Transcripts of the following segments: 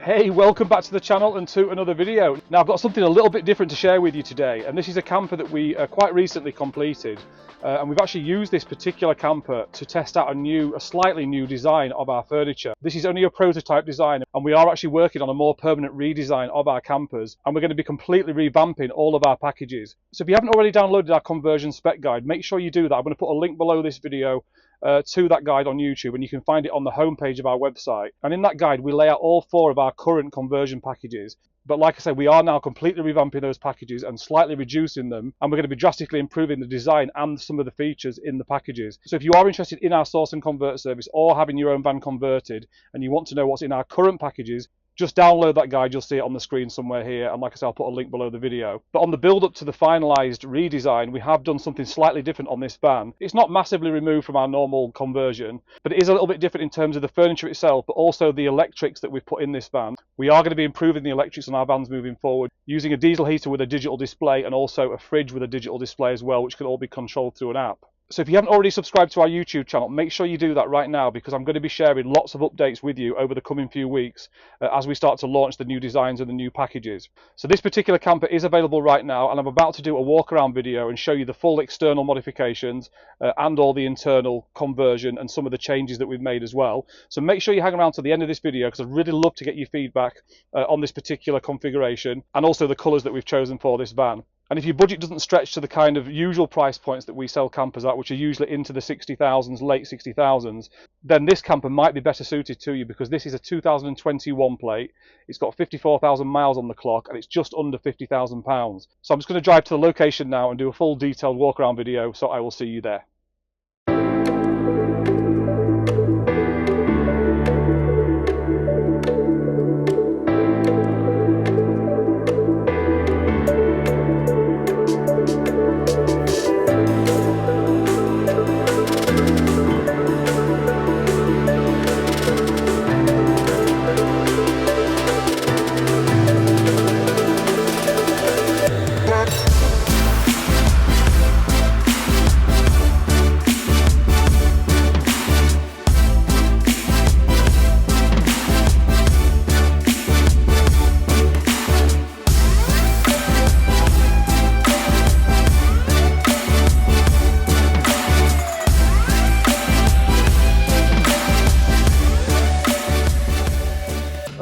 Hey, welcome back to the channel and to another video. Now I've got something a little bit different to share with you today, and this is a camper that we quite recently completed, and we've actually used this particular camper to test out a slightly new design of our furniture. This is only a prototype design, and we are actually working on a more permanent redesign of our campers, and we're going to be completely revamping all of our packages. So if you haven't already downloaded our conversion spec guide, make sure you do that. I'm going to put a link below this video to that guide on YouTube, and you can find it on the homepage of our website. And in that guide we lay out all four of our current conversion packages, but like I said, we are now completely revamping those packages and slightly reducing them, and we're going to be drastically improving the design and some of the features in the packages. So if you are interested in our source and convert service or having your own van converted and you want to know what's in our current packages, just download that guide. You'll see it on the screen somewhere here, and like I said, I'll put a link below the video. But on the build up to the finalised redesign, we have done something slightly different on this van. It's not massively removed from our normal conversion, but it is a little bit different in terms of the furniture itself, but also the electrics that we've put in this van. We are going to be improving the electrics on our vans moving forward, using a diesel heater with a digital display and also a fridge with a digital display as well, which can all be controlled through an app. So if you haven't already subscribed to our YouTube channel, make sure you do that right now, because I'm going to be sharing lots of updates with you over the coming few weeks as we start to launch the new designs and the new packages. So this particular camper is available right now, and I'm about to do a walk around video and show you the full external modifications and all the internal conversion and some of the changes that we've made as well. So make sure you hang around to the end of this video, because I'd really love to get your feedback on this particular configuration and also the colours that we've chosen for this van. And if your budget doesn't stretch to the kind of usual price points that we sell campers at, which are usually into the 60,000s, late 60,000s, then this camper might be better suited to you, because this is a 2021 plate. It's got 54,000 miles on the clock, and it's just under £50,000. So I'm just going to drive to the location now and do a full detailed walk around video, so I will see you there.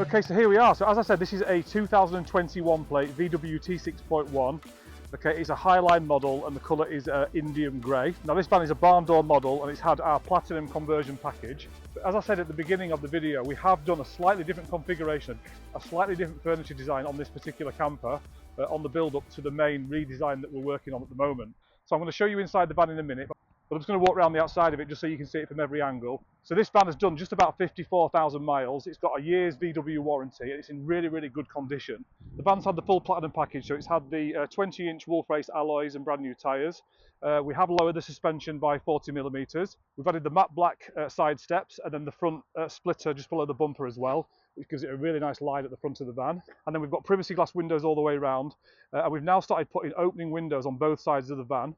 Okay, so here we are. So as I said, this is a 2021 plate VWT 6.1. Okay, it's a Highline model, and the colour is Indium Grey. Now this van is a barn door model, and it's had our Platinum conversion package. But as I said at the beginning of the video, we have done a slightly different configuration, a slightly different furniture design on this particular camper on the build up to the main redesign that we're working on at the moment. So I'm going to show you inside the van in a minute, but I'm just going to walk around the outside of it just so you can see it from every angle. So this van has done just about 54,000 miles. It's got a year's VW warranty, and it's in really, really good condition. The van's had the full Platinum package, so it's had the 20-inch Wolf Race alloys and brand new tyres. We have lowered the suspension by 40mm. We've added the matte black side steps, and then the front splitter just below the bumper as well, which gives it a really nice line at the front of the van. And then we've got privacy glass windows all the way around, and we've now started putting opening windows on both sides of the van.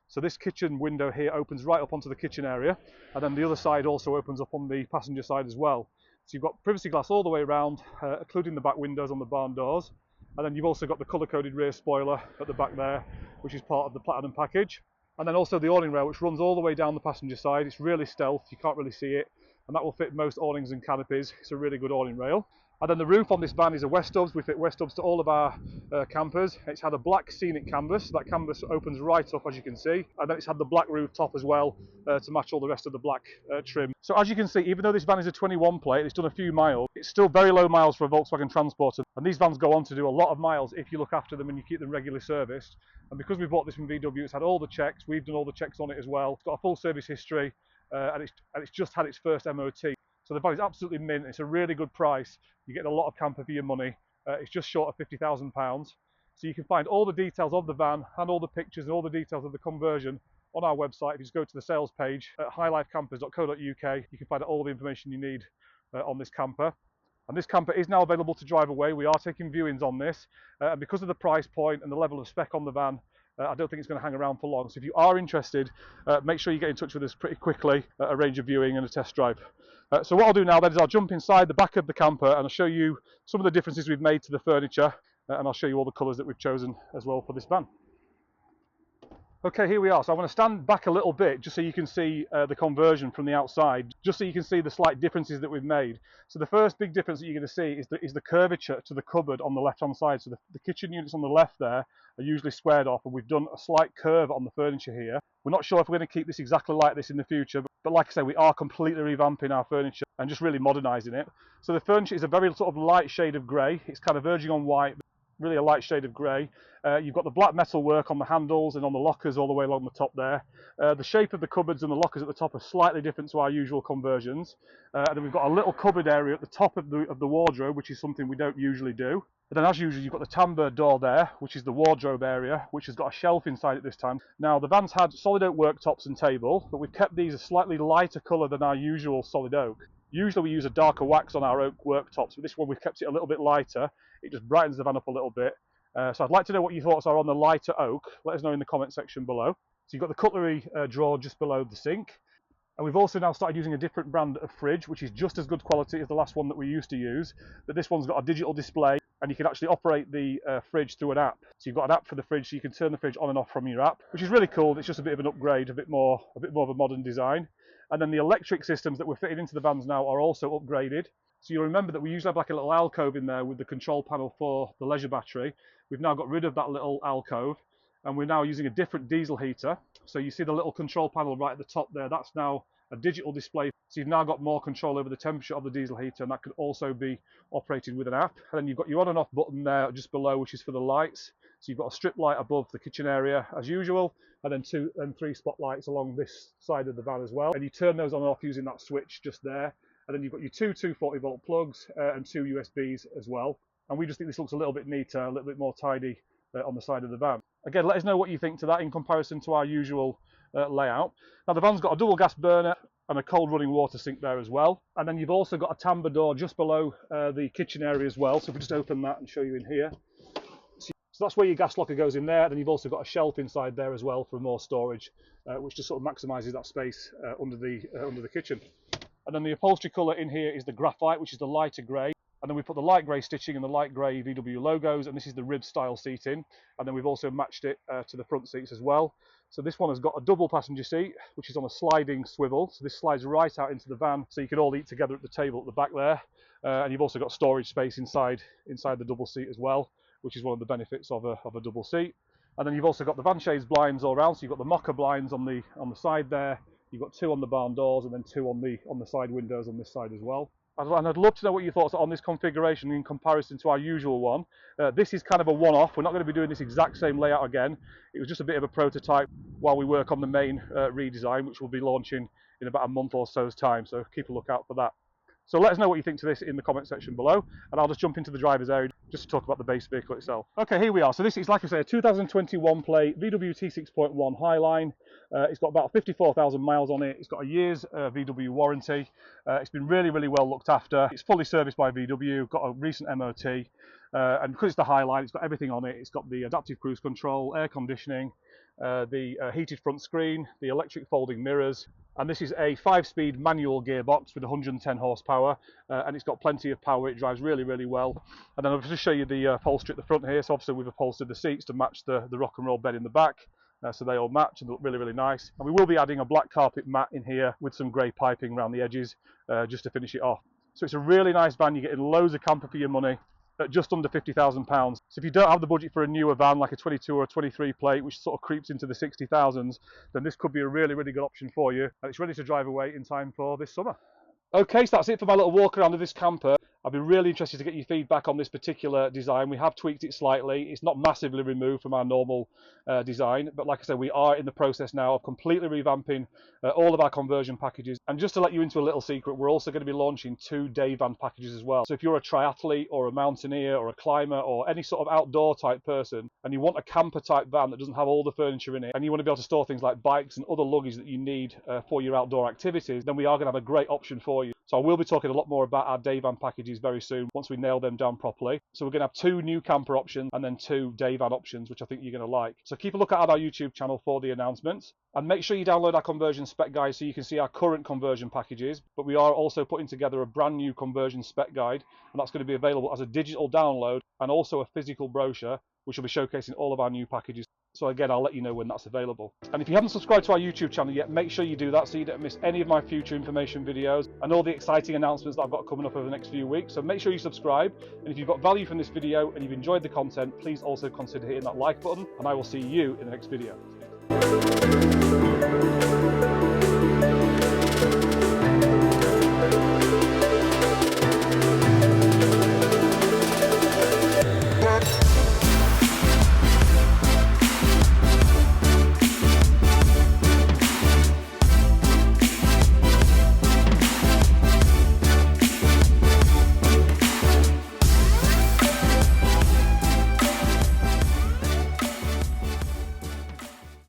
So this kitchen window here opens right up onto the kitchen area, and then the other side also opens up on the passenger side as well. So you've got privacy glass all the way around, including the back windows on the barn doors. And then you've also got the colour-coded rear spoiler at the back there, which is part of the Platinum package. And then also the awning rail, which runs all the way down the passenger side. It's really stealth, you can't really see it, and that will fit most awnings and canopies. It's a really good awning rail. And then the roof on this van is a West Stubs. We fit West Stubs to all of our campers. It's had a black scenic canvas. That canvas opens right up, as you can see. And then it's had the black roof top as well to match all the rest of the black trim. So as you can see, even though this van is a 21 plate, it's done a few miles, it's still very low miles for a Volkswagen Transporter. And these vans go on to do a lot of miles if you look after them and you keep them regularly serviced. And because we bought this from VW, it's had all the checks. We've done all the checks on it as well. It's got a full service history, and it's just had its first MOT. So the van is absolutely mint. It's a really good price. You get a lot of camper for your money. It's just short of £50,000. So you can find all the details of the van and all the pictures and all the details of the conversion on our website. If you just go to the sales page at highlifecampers.co.uk, you can find out all the information you need on this camper. And this camper is now available to drive away. We are taking viewings on this, and because of the price point and the level of spec on the van, I don't think it's going to hang around for long. So if you are interested, make sure you get in touch with us pretty quickly, arrange a viewing and a test drive. So what I'll do now then is I'll jump inside the back of the camper and I'll show you some of the differences we've made to the furniture, and I'll show you all the colours that we've chosen as well for this van. Okay, here we are. So I'm going to stand back a little bit just so you can see the conversion from the outside, just so you can see the slight differences that we've made. So the first big difference that you're going to see is the curvature to the cupboard on the left-hand side. So the kitchen units on the left there are usually squared off, and we've done a slight curve on the furniture here. We're not sure if we're going to keep this exactly like this in the future, but like I say, we are completely revamping our furniture and just really modernising it. So the furniture is a very sort of light shade of grey. It's kind of verging on white, really a light shade of grey. You've got the black metal work on the handles and on the lockers all the way along the top there. The shape of the cupboards and the lockers at the top are slightly different to our usual conversions. And then we've got a little cupboard area at the top of the wardrobe, which is something we don't usually do. And then as usual, you've got the timber door there, which is the wardrobe area, which has got a shelf inside it this time. Now the van's had solid oak worktops and table, but we've kept these a slightly lighter colour than our usual solid oak. Usually we use a darker wax on our oak worktops, but this one we've kept it a little bit lighter. It just brightens the van up a little bit. So I'd like to know what your thoughts are on the lighter oak. Let us know in the comment section below. So you've got the cutlery drawer just below the sink. And we've also now started using a different brand of fridge, which is just as good quality as the last one that we used to use. But this one's got a digital display, and you can actually operate the fridge through an app. So you've got an app for the fridge, so you can turn the fridge on and off from your app, which is really cool. It's just a bit of an upgrade, a bit more of a modern design. And then the electric systems that we're fitting into the vans now are also upgraded. So you'll remember that we usually have like a little alcove in there with the control panel for the leisure battery. We've now got rid of that little alcove, and we're now using a different diesel heater. So you see the little control panel right at the top there, that's now a digital display. So you've now got more control over the temperature of the diesel heater, and that can also be operated with an app. And then you've got your on and off button there just below, which is for the lights. So you've got a strip light above the kitchen area as usual, and then 2 and 3 spotlights along this side of the van as well. And you turn those on and off using that switch just there. And then you've got your 2 240 volt plugs and 2 USBs as well. And we just think this looks a little bit neater, a little bit more tidy on the side of the van. Again, let us know what you think to that in comparison to our usual layout. Now the van's got a double gas burner and a cold running water sink there as well. And then you've also got a timber door just below the kitchen area as well. So if we just open that and show you in here. So that's where your gas locker goes in there. Then you've also got a shelf inside there as well for more storage, which just sort of maximises that space under the kitchen. And then the upholstery colour in here is the graphite, which is the lighter grey. And then we put the light grey stitching and the light grey VW logos, and this is the rib style seating. And then we've also matched it to the front seats as well. So this one has got a double passenger seat, which is on a sliding swivel. So this slides right out into the van, so you can all eat together at the table at the back there. And you've also got storage space inside the double seat as well, which is one of the benefits of a double seat. And then you've also got the van shades blinds all around. So you've got the mocha blinds on the side there. You've got 2 on the barn doors and then 2 on the side windows on this side as well. And I'd love to know what your thoughts are on this configuration in comparison to our usual one. This is kind of a one-off. We're not going to be doing this exact same layout again. It was just a bit of a prototype while we work on the main redesign, which we'll be launching in about a month or so's time. So keep a lookout for that. So let us know what you think to this in the comment section below, and I'll just jump into the driver's area just to talk about the base vehicle itself. Okay, here we are. So this is, like I say, a 2021 plate VW T6.1 Highline. It's got about 54,000 miles on it. It's got a year's VW warranty. It's been really, really well looked after. It's fully serviced by VW, got a recent MOT, and because it's the Highline, it's got everything on it. It's got the adaptive cruise control, air conditioning, the heated front screen, the electric folding mirrors, and this is a 5-speed manual gearbox with 110 horsepower, and it's got plenty of power. It drives really, really well. And then I'll just show you the upholstery at the front here. So obviously we've upholstered the seats to match the rock and roll bed in the back, so they all match and look really, really nice. And we will be adding a black carpet mat in here with some grey piping around the edges just to finish it off. So it's a really nice van. You're getting loads of camper for your money at just under £50,000. So if you don't have the budget for a newer van like a 22 or a 23 plate, which sort of creeps into the 60,000s, then this could be a really, really good option for you. And it's ready to drive away in time for this summer. Okay, so that's it for my little walk around of this camper. I'd be really interested to get your feedback on this particular design. We have tweaked it slightly. It's not massively removed from our normal design, but like I said, we are in the process now of completely revamping all of our conversion packages. And just to let you into a little secret, we're also going to be launching 2 day van packages as well. So if you're a triathlete or a mountaineer or a climber or any sort of outdoor type person, and you want a camper type van that doesn't have all the furniture in it, and you want to be able to store things like bikes and other luggage that you need for your outdoor activities, then we are going to have a great option for you. So I will be talking a lot more about our day van packages very soon once we nail them down properly. So we're going to have 2 new camper options and then 2 day van options, which I think you're going to like. So keep a look at our YouTube channel for the announcements. And make sure you download our conversion spec guide so you can see our current conversion packages. But we are also putting together a brand new conversion spec guide, and that's going to be available as a digital download and also a physical brochure, which will be showcasing all of our new packages. So again, I'll let you know when that's available. And if you haven't subscribed to our YouTube channel yet, make sure you do that so you don't miss any of my future information videos and all the exciting announcements that I've got coming up over the next few weeks. So make sure you subscribe. And if you've got value from this video and you've enjoyed the content, please also consider hitting that like button, and I will see you in the next video.